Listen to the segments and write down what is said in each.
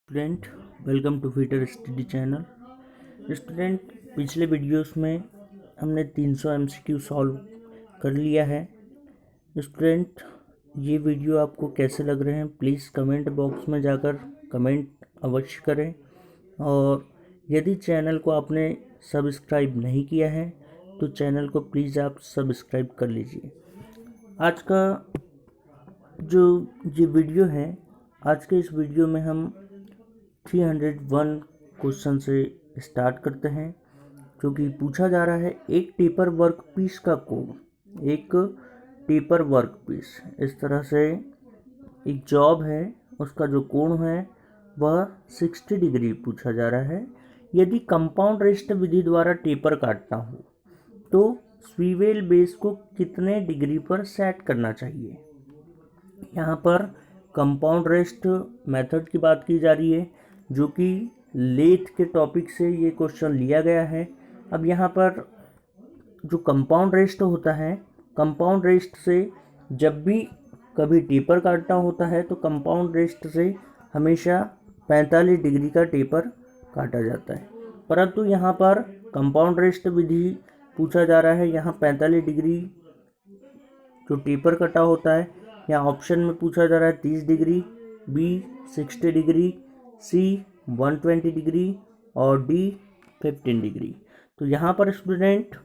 Student, welcome to फीटर study channel. Student, पिछले videos में हमने 300 एमसीक्यू सॉल्व कर लिया है। स्टूडेंट, ये वीडियो आपको कैसे लग रहे हैं प्लीज़ कमेंट बॉक्स में जाकर कमेंट अवश्य करें। और यदि चैनल को आपने सब्सक्राइब नहीं किया है तो चैनल को प्लीज़ आप सब्सक्राइब कर लीजिए। आज का जो ये वीडियो है, आज के इस वीडियो में हम 301 क्वेश्चन से स्टार्ट करते हैं, जो कि पूछा जा रहा है एक टेपर वर्क पीस का कोण। एक टेपर वर्क पीस इस तरह से एक जॉब है, उसका जो कोण है वह 60 डिग्री पूछा जा रहा है। यदि कंपाउंड रेस्ट विधि द्वारा टेपर काटना हो तो स्वीवेल बेस को कितने डिग्री पर सेट करना चाहिए। यहाँ पर कंपाउंड रेस्ट मेथड की बात की जा रही है, जो कि लेथ के टॉपिक से ये क्वेश्चन लिया गया है। अब यहाँ पर जो कंपाउंड रेस्ट होता है, कंपाउंड रेस्ट से जब भी कभी टेपर काटना होता है तो कंपाउंड रेस्ट से हमेशा 45 डिग्री का टेपर काटा जाता है। परंतु यहाँ पर कंपाउंड रेस्ट विधि पूछा जा रहा है, यहाँ 45 डिग्री जो टेपर कटा होता है, यहाँ ऑप्शन में पूछा जा रहा है 30 डिग्री, बी 60 डिग्री, सी 120 डिग्री और डी 15 डिग्री। तो यहाँ पर स्टूडेंट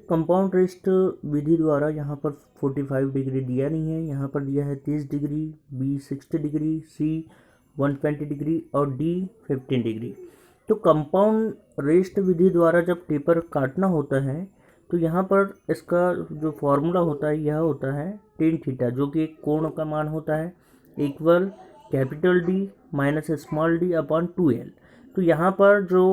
कंपाउंड रेस्ट विधि द्वारा यहाँ पर 45 डिग्री दिया नहीं है, यहाँ पर दिया है 30 डिग्री, बी 60 डिग्री, सी 120 डिग्री और डी 15 डिग्री। तो कंपाउंड रेस्ट विधि द्वारा जब टेपर काटना होता है तो यहाँ पर इसका जो फॉर्मूला होता है यह होता है टेन थीटा, जो कि एक कोण का मान होता है, equal capital D minus small D upon 2L। तो यहाँ पर जो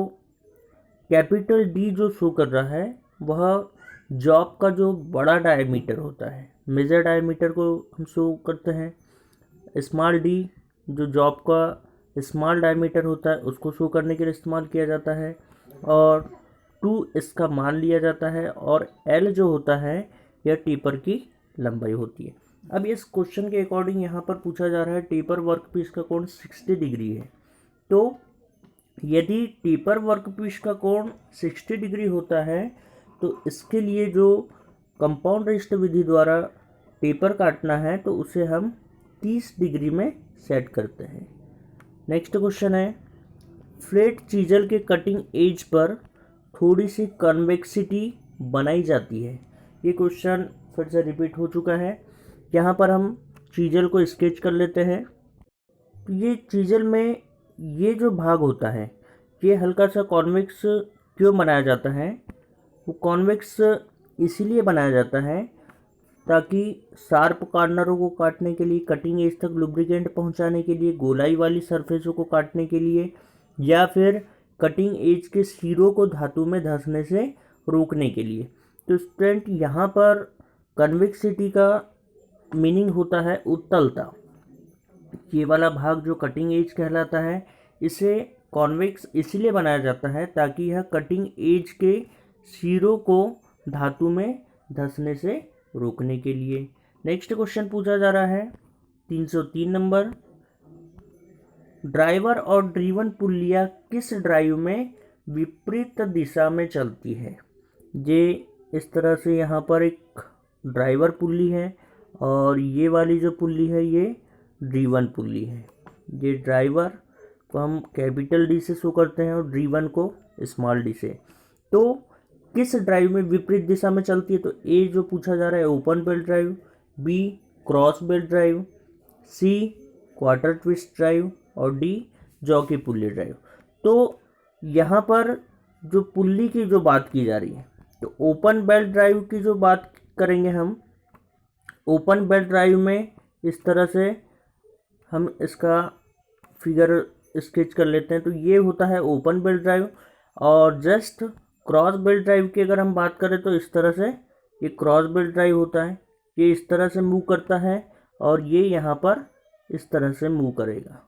कैपिटल डी जो शो कर रहा है वह जॉब का जो बड़ा डायमीटर होता है, मेजर डायमीटर को हम शो करते हैं। स्मॉल डी जो जॉब का स्मॉल डायमीटर होता है उसको शो करने के लिए इस्तेमाल किया जाता है, और 2 इसका मान लिया जाता है, और L जो होता है यह टेपर की लंबाई होती है। अब इस क्वेश्चन के अकॉर्डिंग यहाँ पर पूछा जा रहा है टेपर वर्कपीस का कोण 60 डिग्री है। तो यदि टेपर वर्कपीस का कोण 60 डिग्री होता है तो इसके लिए जो कंपाउंड रेस्ट विधि द्वारा टेपर काटना है तो उसे हम 30 डिग्री में सेट करते हैं। नेक्स्ट क्वेश्चन है, फ्लैट चीजल के कटिंग एज पर थोड़ी सी कन्वेक्सिटी बनाई जाती है। ये क्वेश्चन फिर से रिपीट हो चुका है। यहाँ पर हम चीजल को स्केच कर लेते हैं। तो ये चीजल में ये जो भाग होता है ये हल्का सा कॉन्वेक्स क्यों बनाया जाता है? वो कॉन्वेक्स इसीलिए बनाया जाता है ताकि शार्प कॉर्नरों को काटने के लिए, कटिंग एज तक लुब्रिकेंट पहुंचाने के लिए, गोलाई वाली सरफेसों को काटने के लिए, या फिर कटिंग एज के सिरों को धातु में धंसने से रोकने के लिए। तो स्टूडेंट यहाँ पर कन्वेक्सिटी का मीनिंग होता है उत्तलता। ये वाला भाग जो कटिंग एज कहलाता है इसे कॉन्वेक्स इसलिए बनाया जाता है ताकि यह कटिंग एज के सिरों को धातु में धंसने से रोकने के लिए। नेक्स्ट क्वेश्चन पूछा जा रहा है 303 नंबर, ड्राइवर और ड्रीवन पुल्लियाँ किस ड्राइव में विपरीत दिशा में चलती है। ये इस तरह से यहाँ पर एक ड्राइवर पुल्ली है और ये वाली जो पुल्ली है ये ड्रीवन पुल्ली है। ये ड्राइवर को हम कैपिटल डी से शो करते हैं और ड्रीवन को स्मॉल डी से। तो किस ड्राइव में विपरीत दिशा में चलती है? तो ए जो पूछा जा रहा है open belt drive, B cross belt drive, C quarter twist drive और डी जॉकी पुल्ली ड्राइव। तो यहाँ पर जो पुल्ली की जो बात की जा रही है तो ओपन बेल्ट ड्राइव की जो बात करेंगे हम, ओपन बेल्ट ड्राइव में इस तरह से हम इसका फिगर स्केच कर लेते हैं। तो ये होता है ओपन बेल्ट ड्राइव, और जस्ट क्रॉस बेल्ट ड्राइव की अगर हम बात करें तो इस तरह से ये क्रॉस बेल्ट ड्राइव होता है, ये इस तरह से मूव करता है और ये यहाँ पर इस तरह से मूव करेगा।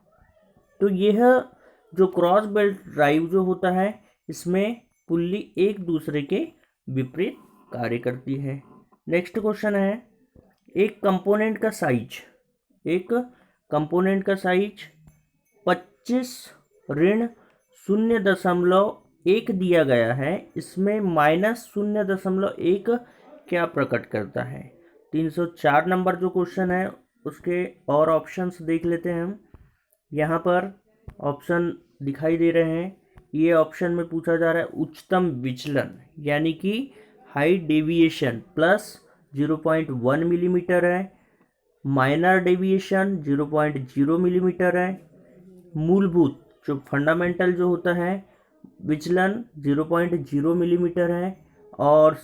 तो यह जो क्रॉस बेल्ट ड्राइव जो होता है इसमें पुल्ली एक दूसरे के विपरीत कार्य करती है। नेक्स्ट क्वेश्चन है, एक कंपोनेंट का साइज, एक कंपोनेंट का साइज 25 ऋण 0.1 दिया गया है, इसमें -0.1 क्या प्रकट करता है। 304 नंबर जो क्वेश्चन है उसके और ऑप्शंस देख लेते हैं हम। यहाँ पर ऑप्शन दिखाई दे रहे हैं। ये ऑप्शन में पूछा जा रहा है उच्चतम विचलन यानी कि हाई डेविएशन प्लस 0.1 मिलीमीटर है, माइनर डेविएशन 0.0 मिलीमीटर है, मूलभूत जो फंडामेंटल जो होता है विचलन 0.0 मिलीमीटर है, और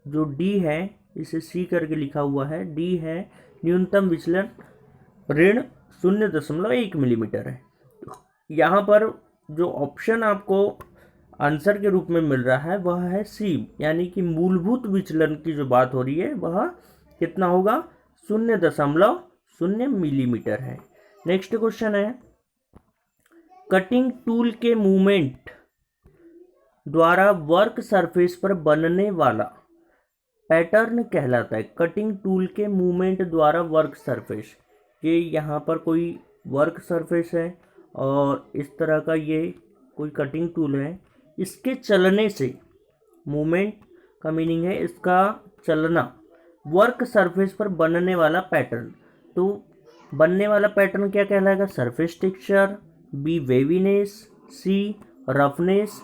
जो डी है इसे सी करके लिखा हुआ है, डी है न्यूनतम विचलन ऋण 0.1 मिलीमीटर है। यहाँ पर जो ऑप्शन आपको आंसर के रूप में मिल रहा है वह है सी, यानी कि मूलभूत विचलन की जो बात हो रही है वह कितना होगा 0.0 मिलीमीटर है। नेक्स्ट क्वेश्चन है कटिंग टूल के मूवमेंट द्वारा वर्क सरफेस पर बनने वाला पैटर्न कहलाता है। कटिंग टूल के मूवमेंट द्वारा वर्क सरफेस, ये यहाँ पर कोई वर्क सरफेस है और इस तरह का ये कोई कटिंग टूल है, इसके चलने से मूवमेंट का मीनिंग है इसका चलना, वर्क सरफेस पर बनने वाला पैटर्न। तो बनने वाला पैटर्न क्या कहलाएगा, सरफेस टेक्सचर, बी वेवीनेस, सी रफनेस,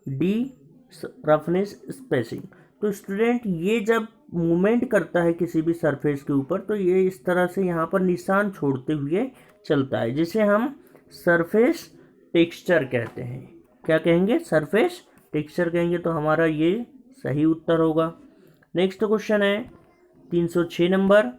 डी रफनेस स्पेसिंग। तो स्टूडेंट ये जब मूवमेंट करता है किसी भी सरफेस के ऊपर तो ये इस तरह से यहाँ पर निशान छोड़ते हुए चलता है, जिसे हम सरफेस टेक्सचर कहते हैं। क्या कहेंगे, सरफेस टेक्सचर कहेंगे। तो हमारा ये सही उत्तर होगा। नेक्स्ट क्वेश्चन है 306 नंबर,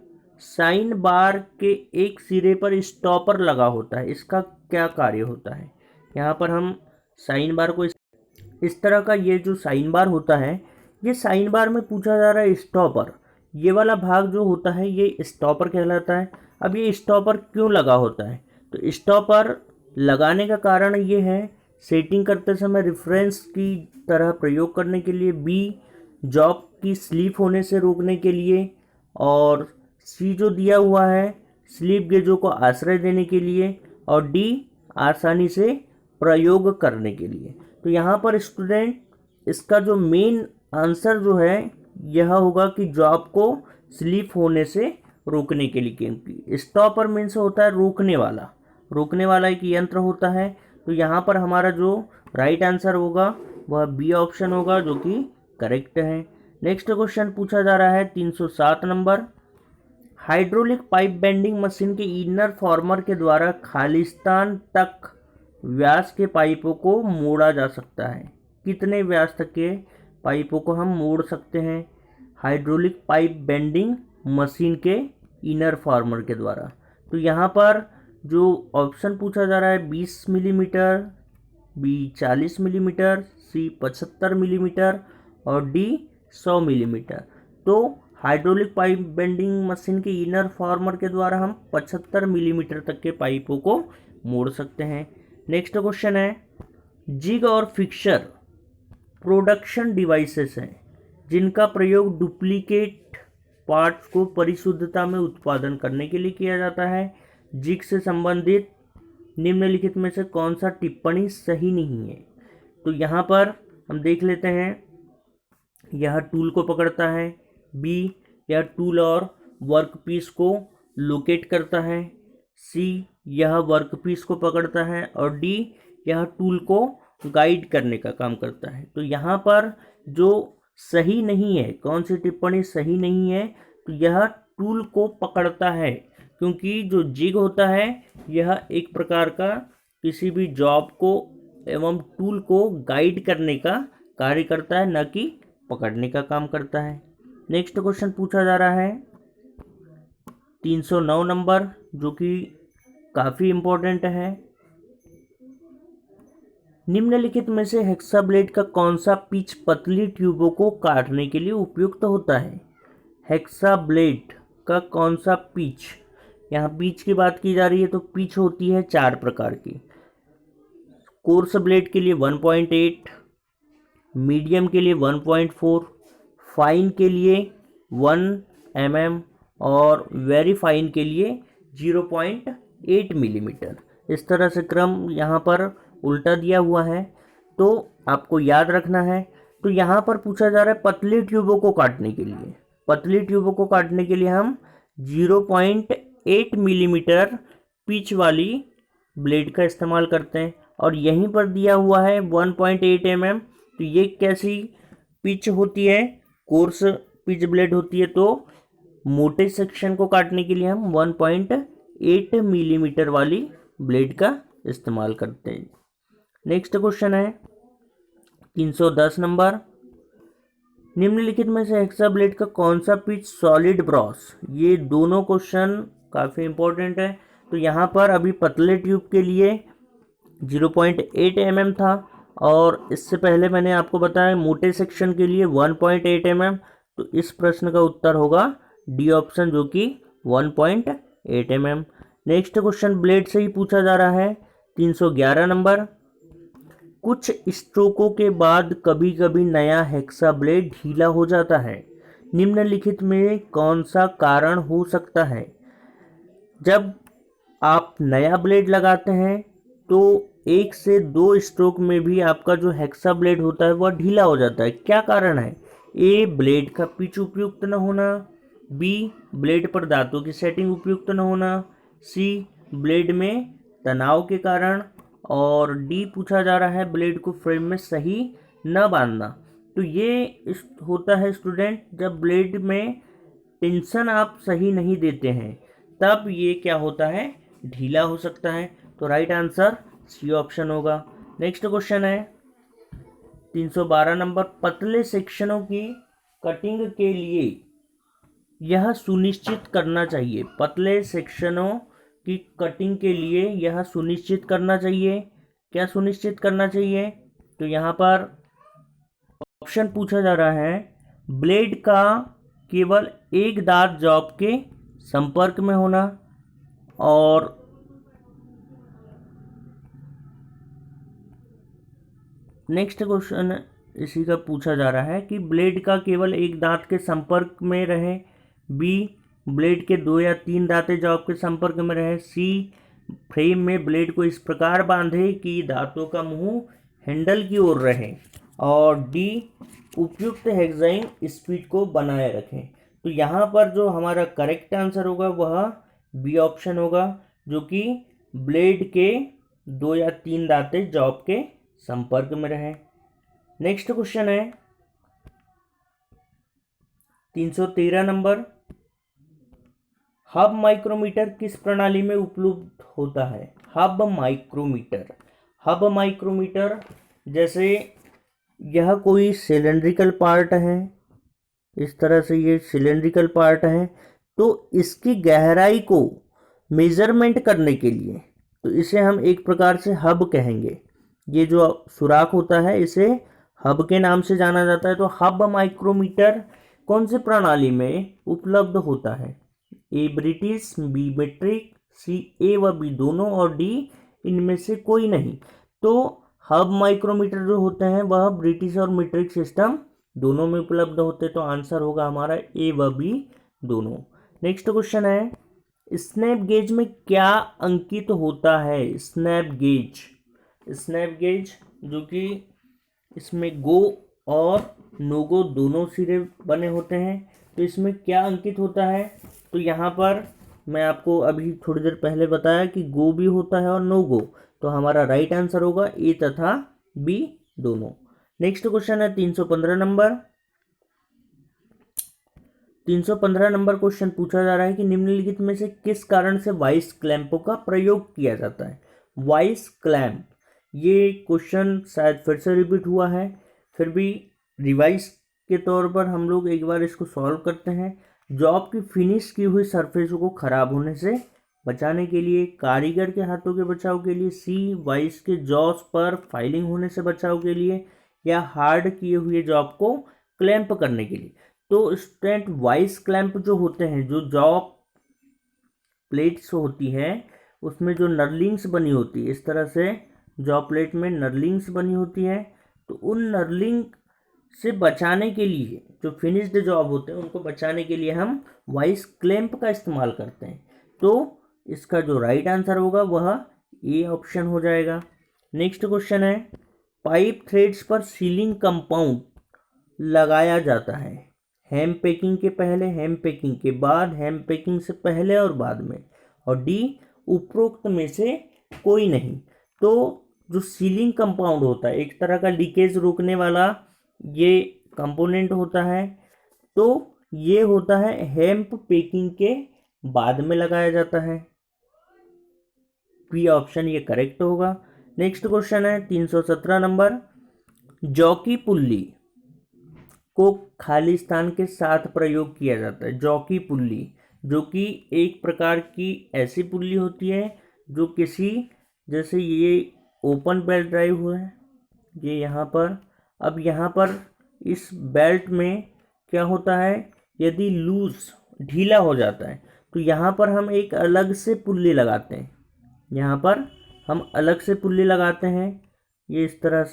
साइन बार के एक सिरे पर स्टॉपर लगा होता है, इसका क्या कार्य होता है। यहाँ पर हम साइन बार को इस तरह का, ये जो साइन बार होता है ये साइन बार में पूछा जा रहा है स्टॉपर, ये वाला भाग जो होता है ये स्टॉपर कहलाता है। अब ये स्टॉपर क्यों लगा होता है, तो स्टॉपर लगाने का कारण ये है सेटिंग करते समय रेफरेंस की तरह प्रयोग करने के लिए, बी जॉब की स्लिप होने से रोकने के लिए, और सी जो दिया हुआ है स्लिप गेजों को आश्रय देने के लिए, और डी आसानी से प्रयोग करने के लिए। तो यहाँ पर स्टूडेंट इसका जो मेन आंसर जो है यह होगा कि जॉब को स्लिप होने से रोकने के लिए, क्योंकि स्टॉपर मीन्स होता है रोकने वाला, रोकने वाला एक यंत्र होता है। तो यहाँ पर हमारा जो राइट आंसर होगा वह बी ऑप्शन होगा, जो कि करेक्ट है। नेक्स्ट क्वेश्चन पूछा जा रहा है 307 number, hydraulic pipe bending machine के इनर फॉर्मर के द्वारा खालिस्तान तक व्यास के पाइपों को मोड़ा जा सकता है। कितने व्यास तक के पाइपों को हम मोड़ सकते हैं हाइड्रोलिक पाइप बेंडिंग मशीन के इनर फॉर्मर के द्वारा। तो यहाँ पर जो ऑप्शन पूछा जा रहा है 20 मिलीमीटर, बी 40 मिलीमीटर, सी 75 मिलीमीटर और डी 100 मिलीमीटर। तो हाइड्रोलिक पाइप बेंडिंग मशीन के इनर फॉर्मर के द्वारा हम 75 मिलीमीटर तक के पाइपों को मोड़ सकते हैं। नेक्स्ट क्वेश्चन है, जिग और फिक्सर प्रोडक्शन डिवाइसेस हैं जिनका प्रयोग डुप्लीकेट पार्ट्स को परिशुद्धता में उत्पादन करने के लिए किया जाता है। जिग से संबंधित निम्नलिखित में से कौन सा टिप्पणी सही नहीं है। तो यहाँ पर हम देख लेते हैं, यह टूल को पकड़ता है, बी यह टूल और वर्कपीस को लोकेट करता है, सी यह वर्कपीस को पकड़ता है और डी यह टूल को गाइड करने का काम करता है। तो यहाँ पर जो सही नहीं है, कौन सी टिप्पणी सही नहीं है, तो यह टूल को पकड़ता है, क्योंकि जो जिग होता है यह एक प्रकार का किसी भी जॉब को एवं टूल को गाइड करने का कार्य करता है, न कि पकड़ने का काम करता है। नेक्स्ट क्वेश्चन पूछा जा रहा है 309 नंबर, जो कि काफ़ी इम्पोर्टेंट है। निम्नलिखित में से हेक्साब्लेड का कौन सा पिच पतली ट्यूबों को काटने के लिए उपयुक्त होता है। हेक्साब्लेड का कौन सा पिच, यहाँ पिच की बात की जा रही है तो पिच होती है 4 प्रकार की। कोर्स ब्लेड के लिए 1.8, मीडियम के लिए 1.4, फाइन के लिए 1 mm और वेरी फाइन के लिए 0.8 मिलीमीटर। इस तरह से क्रम यहाँ पर उल्टा दिया हुआ है, तो आपको याद रखना है। तो यहाँ पर पूछा जा रहा है पतली ट्यूबों को काटने के लिए, पतली ट्यूबों को काटने के लिए हम 0.8 मिलीमीटर पिच वाली ब्लेड का इस्तेमाल करते हैं, और यहीं पर दिया हुआ है 1.8 mm। तो ये कैसी पिच होती है, कोर्स पिच ब्लेड होती है। तो मोटे सेक्शन को काटने के लिए हम 1.8 मिलीमीटर वाली ब्लेड का इस्तेमाल करते हैं। नेक्स्ट क्वेश्चन है 310 नंबर, निम्नलिखित में से हेक्सा ब्लेड का कौन सा पिच सॉलिड ब्रॉस। ये दोनों क्वेश्चन काफ़ी इंपॉर्टेंट है। तो यहाँ पर अभी पतले ट्यूब के लिए 0.8 mm था, और इससे पहले मैंने आपको बताया मोटे सेक्शन के लिए 1.8 mm। तो इस प्रश्न का उत्तर होगा डी ऑप्शन, जो कि 1.8 mm। नेक्स्ट क्वेश्चन ब्लेड से ही पूछा जा रहा है 311 नंबर, कुछ स्ट्रोकों के बाद कभी कभी नया हेक्सा ब्लेड ढीला हो जाता है, निम्नलिखित में कौन सा कारण हो सकता है। जब आप नया ब्लेड लगाते हैं तो 1 से 2 स्ट्रोक में भी आपका जो हेक्सा ब्लेड होता है वह ढीला हो जाता है। क्या कारण है? ए, ब्लेड का पिच उपयुक्त न होना, बी, ब्लेड पर दांतों की सेटिंग उपयुक्त न होना, सी, ब्लेड में तनाव के कारण, और डी पूछा जा रहा है ब्लेड को फ्रेम में सही न बांधना। तो ये होता है स्टूडेंट, जब ब्लेड में टेंशन आप सही नहीं देते हैं तब ये क्या होता है, ढीला हो सकता है। तो राइट आंसर सी ऑप्शन होगा। नेक्स्ट क्वेश्चन है 312 नंबर, पतले सेक्शनों की कटिंग के लिए यह सुनिश्चित करना चाहिए, पतले सेक्शनों की कटिंग के लिए यह सुनिश्चित करना चाहिए। क्या सुनिश्चित करना चाहिए? तो यहाँ पर ऑप्शन पूछा जा रहा है, ब्लेड का केवल एक दांत जॉब के संपर्क में होना, और नेक्स्ट क्वेश्चन इसी का पूछा जा रहा है कि ब्लेड का केवल एक दांत के संपर्क में रहे, बी, ब्लेड के 2 या 3 दांतें जॉब के संपर्क में रहे, सी, फ्रेम में ब्लेड को इस प्रकार बांधे कि दांतों का मुंह हैंडल की ओर रहे, और डी, उपयुक्त हेक्साइन स्पीड को बनाए रखें। तो यहाँ पर जो हमारा करेक्ट आंसर होगा वह बी ऑप्शन होगा, जो कि ब्लेड के 2 या 3 दांतें जॉब के संपर्क में रहे। नेक्स्ट क्वेश्चन है 313 नंबर, हब माइक्रोमीटर किस प्रणाली में उपलब्ध होता है। हब माइक्रोमीटर, हब माइक्रोमीटर जैसे यह कोई सिलेंड्रिकल पार्ट है, इस तरह से ये सिलेंड्रिकल पार्ट है, तो इसकी गहराई को मेजरमेंट करने के लिए तो इसे हम एक प्रकार से हब कहेंगे। ये जो सुराख होता है इसे हब के नाम से जाना जाता है। तो हब माइक्रोमीटर कौन सी प्रणाली में उपलब्ध होता है? ए, ब्रिटिश, बी, मेट्रिक, सी, ए व बी दोनों, और डी, इनमें से कोई नहीं। तो हब माइक्रोमीटर जो होते हैं वह ब्रिटिश और मेट्रिक सिस्टम दोनों में उपलब्ध होते हैं। तो आंसर होगा हमारा ए व बी दोनों। नेक्स्ट क्वेश्चन है, स्नैप गेज में क्या अंकित होता है। स्नैप गेज, स्नैप गेज जो कि इसमें गो और नो गो दोनों सिरे बने होते हैं, तो इसमें क्या अंकित होता है? तो यहाँ पर मैं आपको अभी थोड़ी देर पहले बताया कि गो भी होता है और नो गो, तो हमारा राइट आंसर होगा ए तथा बी दोनों। नेक्स्ट क्वेश्चन है 315 नंबर, 315 नंबर क्वेश्चन पूछा जा रहा है कि निम्नलिखित में से किस कारण से वाइस क्लैंपों का प्रयोग किया जाता है। वाइस क्लैंप, ये क्वेश्चन शायद फिर से रिपीट हुआ है, फिर भी रिवाइज के तौर पर हम लोग एक बार इसको सॉल्व करते हैं। जॉब की फिनिश की हुई सरफेसों को खराब होने से बचाने के लिए, कारीगर के हाथों के बचाव के लिए, सी, वाइस के जॉस पर फाइलिंग होने से बचाव के लिए, या हार्ड किए हुए जॉब को क्लैंप करने के लिए। तो स्टूडेंट वाइस क्लैंप जो होते हैं, जो जॉब प्लेट्स होती है उसमें जो नर्लिंग्स बनी होती है, इस तरह से जॉब प्लेट में नर्लिंग्स बनी होती है, तो उन नर्लिंग से बचाने के लिए, जो फिनिश्ड जॉब होते हैं उनको बचाने के लिए हम वाइस क्लैंप का इस्तेमाल करते हैं। तो इसका जो राइट आंसर होगा वह ए ऑप्शन हो जाएगा। नेक्स्ट क्वेश्चन है, पाइप थ्रेड्स पर सीलिंग कंपाउंड लगाया जाता है हैम पैकिंग के पहले, हैम पैकिंग के बाद, हैम पैकिंग से पहले और बाद में, और डी उपरोक्त में से कोई नहीं। तो जो सीलिंग कंपाउंड होता है, एक तरह का लीकेज रोकने वाला ये कंपोनेंट होता है, तो ये होता है हेम्प पैकिंग के बाद में लगाया जाता है। बी ऑप्शन ये करेक्ट होगा। नेक्स्ट क्वेश्चन है 317 नंबर, जॉकी पुल्ली को खाली स्थान के साथ प्रयोग किया जाता है। जॉकी पुल्ली जो कि एक प्रकार की ऐसी पुल्ली होती है जो किसी, जैसे ये ओपन बेल्ट ड्राइव हुआ है ये यहाँ पर, अब यहाँ पर इस बेल्ट में क्या होता है, यदि लूज ढीला हो जाता है तो यहाँ पर हम एक अलग से पुल्ली लगाते हैं, यहाँ पर हम अलग से पुल्ली लगाते हैं, ये इस तरह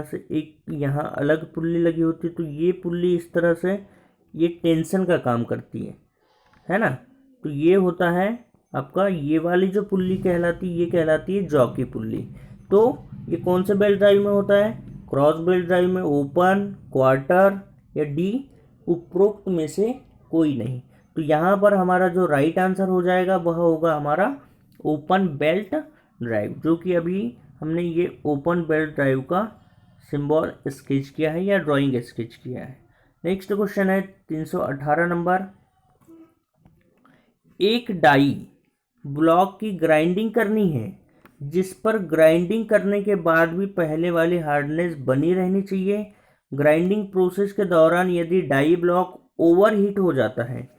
से एक यहाँ अलग पुल्ली लगी होती है, तो ये पुल्ली इस तरह से ये टेंशन का काम करती है ना। तो ये होता है आपका, ये वाली जो पुल्ली कहलाती है ये कहलाती है जॉकी पुल्ली। तो ये कौन से बेल्ट ड्राइव में होता है, क्रॉस बेल्ट ड्राइव में, ओपन, क्वार्टर या डी उपरोक्त में से कोई नहीं। तो यहाँ पर हमारा जो राइट आंसर हो जाएगा वह होगा हमारा ओपन बेल्ट ड्राइव, जो कि अभी हमने ये ओपन बेल्ट ड्राइव का सिंबल स्केच किया है या ड्राइंग स्केच किया है। नेक्स्ट क्वेश्चन है 318 नंबर, एक डाई ब्लॉक की ग्राइंडिंग करनी है जिस पर ग्राइंडिंग करने के बाद भी पहले वाली हार्डनेस बनी रहनी चाहिए। ग्राइंडिंग प्रोसेस के दौरान यदि डाई ब्लॉक ओवरहीट हो जाता है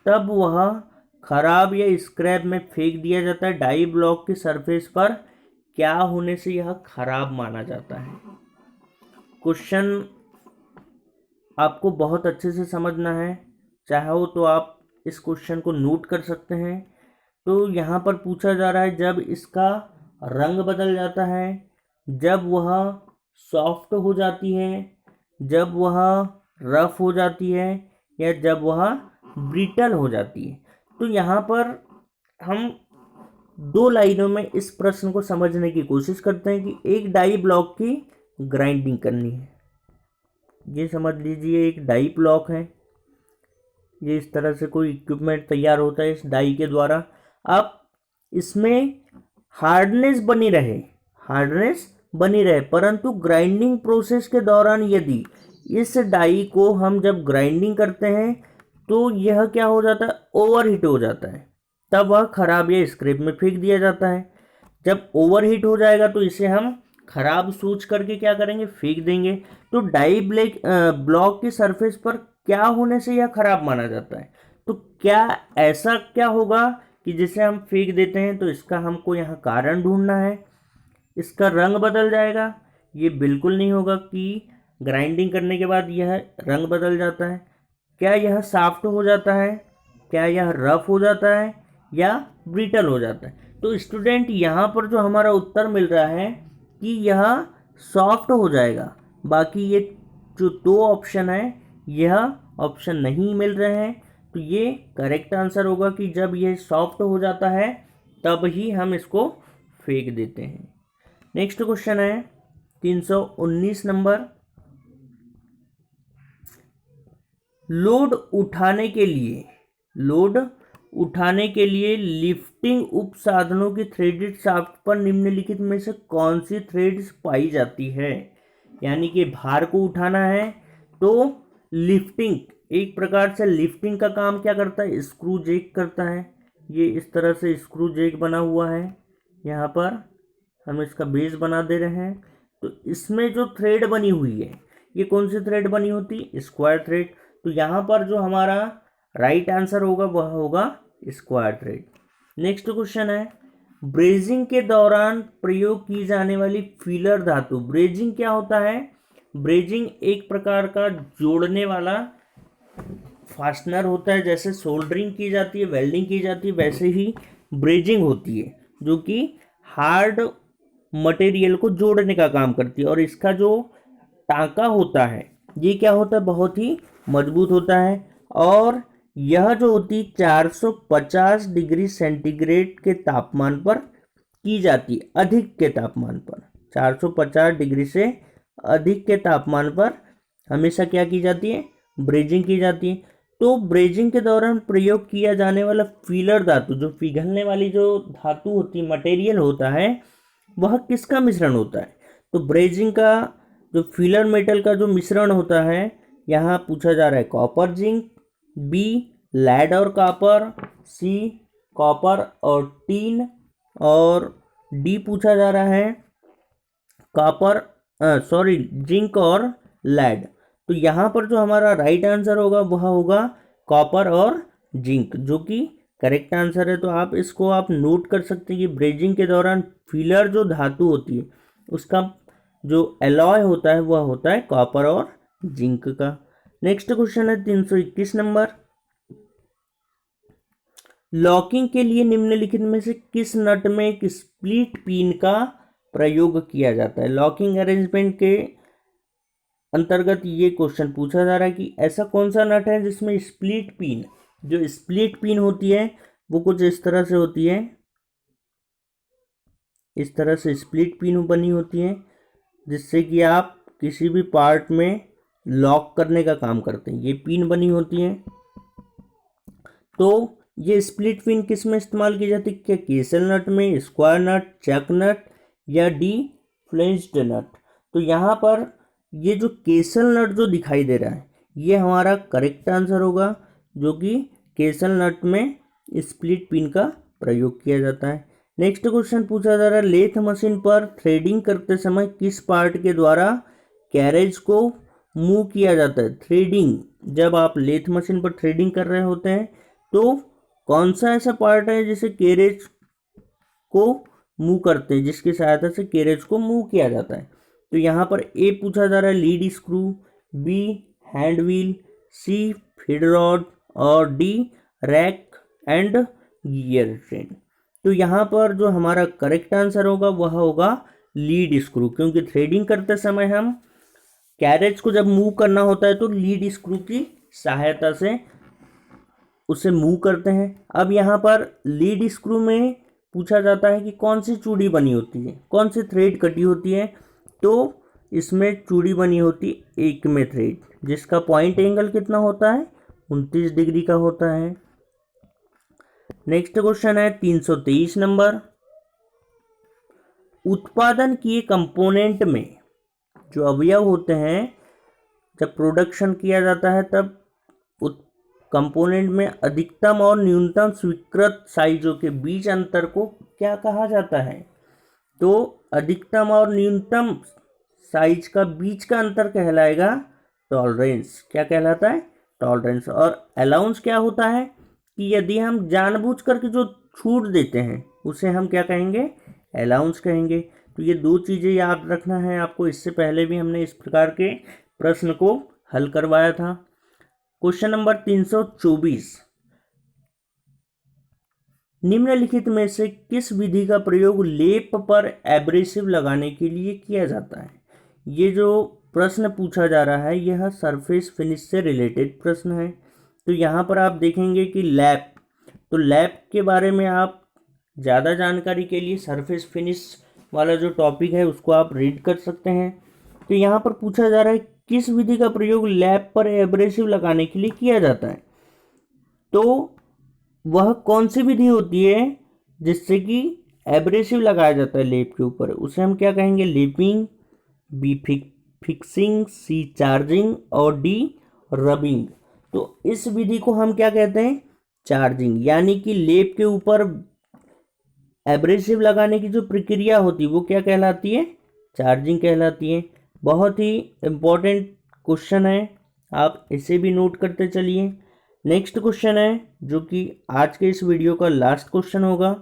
तब वह खराब या स्क्रैप में फेंक दिया जाता है। डाई ब्लॉक की सरफेस पर क्या होने से यह खराब माना जाता है। क्वेश्चन आपको बहुत अच्छे से समझना है, चाहो तो आप इस क्वेश्चन को नोट कर सकते हैं। तो यहाँ पर पूछा जा रहा है जब इसका रंग बदल जाता है, जब वह सॉफ्ट हो जाती है, जब वह रफ हो जाती है, या जब वह ब्रिटल हो जाती है। तो यहाँ पर हम 2 लाइनों में इस प्रश्न को समझने की कोशिश करते हैं कि एक डाई ब्लॉक की ग्राइंडिंग करनी है। ये समझ लीजिए एक डाई ब्लॉक है, ये इस तरह से कोई इक्विपमेंट तैयार होता है इस डाई के द्वारा। अब इसमें हार्डनेस बनी रहे, परंतु ग्राइंडिंग प्रोसेस के दौरान यदि इस डाई को हम जब ग्राइंडिंग करते हैं तो यह क्या हो जाता है, ओवरहीट हो जाता है, तब वह खराब या स्क्रैप में फेंक दिया जाता है। जब ओवरहीट हो जाएगा तो इसे हम खराब सोच करके क्या करेंगे, फेंक देंगे। तो डाई ब्लॉक की सरफेस पर क्या होने से यह खराब माना जाता है, तो क्या ऐसा क्या होगा कि जिसे हम फेंक देते हैं, तो इसका हमको यहाँ कारण ढूंढना है। इसका रंग बदल जाएगा, ये बिल्कुल नहीं होगा कि ग्राइंडिंग करने के बाद यह रंग बदल जाता है। क्या यह सॉफ्ट हो जाता है, क्या यह रफ हो जाता है, या ब्रिटल हो जाता है। तो स्टूडेंट यहाँ पर जो हमारा उत्तर मिल रहा है कि यह सॉफ्ट हो जाएगा, बाकी ये जो 2 ऑप्शन है यह ऑप्शन नहीं मिल रहे हैं। तो ये करेक्ट आंसर होगा कि जब यह सॉफ्ट हो जाता है तब ही हम इसको फेंक देते हैं। नेक्स्ट क्वेश्चन है 319 नंबर, लोड उठाने के लिए लिफ्टिंग उपसाधनों की थ्रेडेड शाफ्ट पर निम्नलिखित में से कौन सी थ्रेड्स पाई जाती है। यानी कि भार को उठाना है तो लिफ्टिंग, एक प्रकार से लिफ्टिंग का काम क्या करता है, स्क्रू जैक करता है। ये इस तरह से स्क्रू जैक बना हुआ है, यहाँ पर हम इसका बेस बना दे रहे हैं। तो इसमें जो थ्रेड बनी हुई है ये कौन सी थ्रेड बनी होती है, स्क्वायर थ्रेड। तो यहाँ पर जो हमारा राइट आंसर होगा वह होगा स्क्वायर थ्रेड। नेक्स्ट क्वेश्चन है, ब्रेजिंग के दौरान प्रयोग की जाने वाली फीलर धातु। ब्रेजिंग क्या होता है, ब्रेजिंग एक प्रकार का जोड़ने वाला फास्टनर होता है। जैसे सोल्डरिंग की जाती है, वेल्डिंग की जाती है, वैसे ही ब्रेजिंग होती है जो कि हार्ड मटेरियल को जोड़ने का काम करती है। और इसका जो टांका होता है ये क्या होता है, बहुत ही मजबूत होता है। और यह जो होती 450 डिग्री सेंटीग्रेड के तापमान पर की जाती है, अधिक के तापमान पर, 450 डिग्री से अधिक के तापमान पर हमेशा क्या की जाती है, ब्रेजिंग की जाती है। तो ब्रेजिंग के दौरान प्रयोग किया जाने वाला फीलर धातु, जो पिघलने वाली जो धातु होती है, मटेरियल होता है, वह किसका मिश्रण होता है? तो ब्रेजिंग का जो फिलर मेटल का जो मिश्रण होता है, यहाँ पूछा जा रहा है कॉपर जिंक, बी लेड और कॉपर, सी कॉपर और टीन, और डी पूछा जा रहा है कॉपर जिंक और लेड। तो यहाँ पर जो हमारा राइट आंसर होगा वह होगा कॉपर और जिंक, जो कि करेक्ट आंसर है। तो आप इसको आप नोट कर सकते हैं कि ब्रेजिंग के दौरान फिलर जो धातु होती है उसका जो एलॉय होता है वह होता है कॉपर और जिंक का। नेक्स्ट क्वेश्चन है 321 नंबर, लॉकिंग के लिए निम्नलिखित में से किस नट में एक स्प्लिट पिन का प्रयोग किया जाता है? लॉकिंग अरेंजमेंट के अंतर्गत ये क्वेश्चन पूछा जा रहा है कि ऐसा कौन सा नट है जिसमें स्प्लिट पिन, जो स्प्लिट पिन होती है वो कुछ इस तरह से होती है, इस तरह से स्प्लिट पिन बनी होती है, जिससे कि आप किसी भी पार्ट में लॉक करने का काम करते हैं, ये पिन बनी होती है। तो ये स्प्लिट पिन किस में इस्तेमाल की जाती है? क्या केसल नट में, स्क्वायर नट, चक नट, या डी फ्लेंज्ड नट? तो यहाँ पर ये जो केसल नट जो दिखाई दे रहा है ये हमारा करेक्ट आंसर होगा, जो कि केसल नट में स्प्लिट पिन का प्रयोग किया जाता है। नेक्स्ट क्वेश्चन पूछा जा रहा है, लेथ मशीन पर थ्रेडिंग करते समय किस पार्ट के द्वारा कैरेज को मूव किया जाता है? थ्रेडिंग, जब आप लेथ मशीन पर थ्रेडिंग कर रहे होते हैं तो कौन सा ऐसा पार्ट है जिसे कैरेज को मूव करते हैं, जिसकी सहायता से कैरेज को मूव किया जाता है? तो यहाँ पर ए पूछा जा रहा है lead screw, B hand wheel, C feed rod, और D rack and gear train. तो यहाँ पर जो हमारा करेक्ट आंसर होगा वह होगा लीड स्क्रू, क्योंकि थ्रेडिंग करते समय हम कैरेज को जब मूव करना होता है तो लीड स्क्रू की सहायता से उसे मूव करते हैं। अब यहाँ पर लीड स्क्रू में पूछा जाता है कि कौन सी चूड़ी बनी होती है, कौन सी थ्रेड कटी होती है? तो इसमें चूड़ी बनी होती एक में थ्रेड, जिसका पॉइंट एंगल कितना होता है? 29 डिग्री का होता है। नेक्स्ट क्वेश्चन है 323 नंबर, उत्पादन किए कंपोनेंट में जो अवयव होते हैं, जब प्रोडक्शन किया जाता है तब कंपोनेंट में अधिकतम और न्यूनतम स्वीकृत साइजों के बीच अंतर को क्या कहा जाता है? तो अधिकतम और न्यूनतम साइज का बीच का अंतर कहलाएगा टॉलरेंस। क्या कहलाता है? टॉलरेंस। और अलाउंस क्या होता है कि यदि हम जानबूझ करके जो छूट देते हैं उसे हम क्या कहेंगे? अलाउंस कहेंगे। तो ये दो चीज़ें याद रखना है आपको, इससे पहले भी हमने इस प्रकार के प्रश्न को हल करवाया था। क्वेश्चन नंबर 324, निम्नलिखित में से किस विधि का प्रयोग लेप पर एब्रेसिव लगाने के लिए किया जाता है? ये जो प्रश्न पूछा जा रहा है यह सरफेस फिनिश से रिलेटेड प्रश्न है। तो यहाँ पर आप देखेंगे कि लैप, तो लैप के बारे में आप ज़्यादा जानकारी के लिए सरफेस फिनिश वाला जो टॉपिक है उसको आप रीड कर सकते हैं। तो यहाँ पर पूछा जा रहा है किस विधि का प्रयोग लैप पर एब्रेसिव लगाने के लिए किया जाता है? तो वह कौन सी विधि होती है जिससे कि एब्रेसिव लगाया जाता है लेप के ऊपर? उसे हम क्या कहेंगे? Lapping, B fixing, C charging, और डी रबिंग। तो इस विधि को हम क्या कहते हैं? चार्जिंग। यानी कि लेप के ऊपर एब्रेसिव लगाने की जो प्रक्रिया होती है वो क्या कहलाती है? चार्जिंग कहलाती है। बहुत ही इम्पोर्टेंट क्वेश्चन है, आप इसे भी नोट करते चलिए। नेक्स्ट क्वेश्चन है जो कि आज के इस वीडियो का लास्ट क्वेश्चन होगा,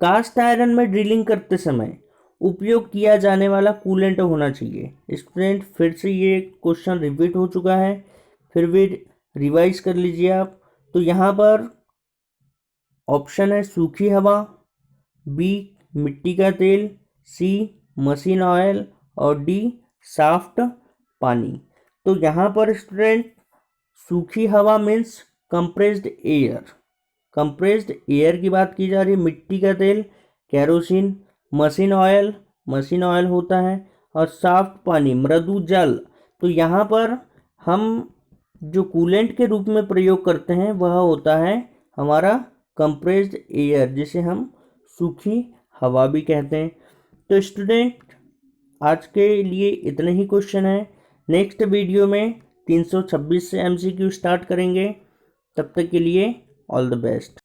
कास्ट आयरन में ड्रिलिंग करते समय उपयोग किया जाने वाला कूलेंट होना चाहिए। स्टूडेंट फिर से ये क्वेश्चन रिपीट हो चुका है, फिर भी रिवाइज कर लीजिए आप। तो यहाँ पर ऑप्शन है सूखी हवा, बी मिट्टी का तेल, सी मशीन ऑयल, और डी साफ्ट पानी। तो यहाँ पर स्टूडेंट सूखी हवा means compressed air. Compressed air की बात की जा रही है। मिट्टी का तेल, केरोसिन, मशीन ऑयल होता है, और साफ पानी, मृदु जल। तो यहाँ पर हम जो कूलेंट के रूप में प्रयोग करते हैं वह होता है हमारा कंप्रेस्ड एयर, जिसे हम सूखी हवा भी कहते हैं। तो स्टूडेंट, आज के लिए इतने ही क्वेश्चन हैं। नेक्स्ट वीडियो में 326 से MCQ स्टार्ट करेंगे। तब तक के लिए ऑल द बेस्ट।